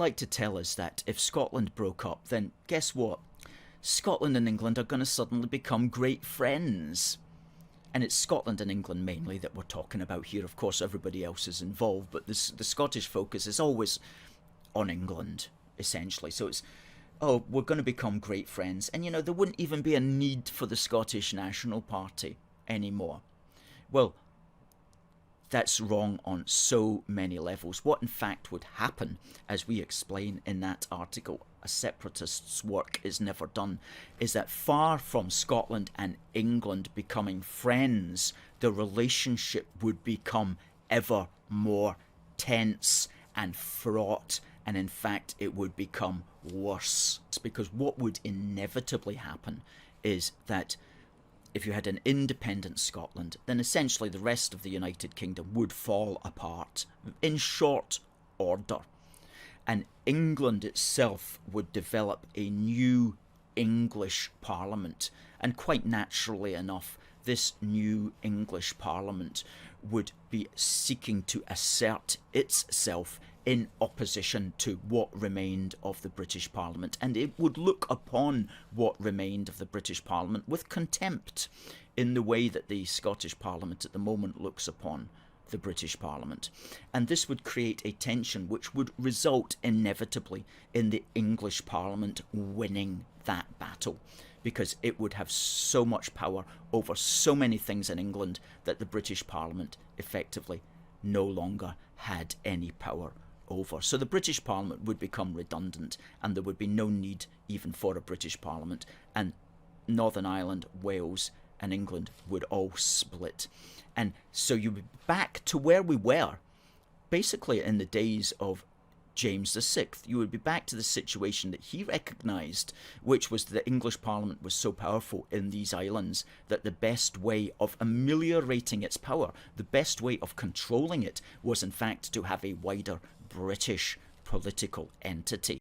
like to tell us that if Scotland broke up, then guess what? Scotland and England are going to suddenly become great friends. And it's Scotland and England mainly that we're talking about here. Of course, everybody else is involved, but the Scottish focus is always on England, essentially. So it's, oh, we're going to become great friends. And, you know, there wouldn't even be a need for the Scottish National Party anymore. Well, that's wrong on so many levels. What in fact would happen, as we explain in that article, A Separatist's Work is Never Done, is that far from Scotland and England becoming friends, the relationship would become ever more tense and fraught, and in fact it would become worse. It's because what would inevitably happen is that if you had an independent Scotland, then essentially the rest of the United Kingdom would fall apart in short order. And England itself would develop a new English Parliament. And quite naturally enough, this new English Parliament would be seeking to assert itself in opposition to what remained of the British Parliament, and it would look upon what remained of the British Parliament with contempt in the way that the Scottish Parliament at the moment looks upon the British Parliament. And this would create a tension which would result inevitably in the English Parliament winning that battle, because it would have so much power over so many things in England that the British Parliament effectively no longer had any power over. So the British Parliament would become redundant, and there would be no need even for a British Parliament, and Northern Ireland, Wales and England would all split. And so you would be back to where we were basically in the days of James VI. You would be back to the situation that he recognised, which was that the English Parliament was so powerful in these islands that the best way of ameliorating its power, the best way of controlling it, was in fact to have a wider British political entity.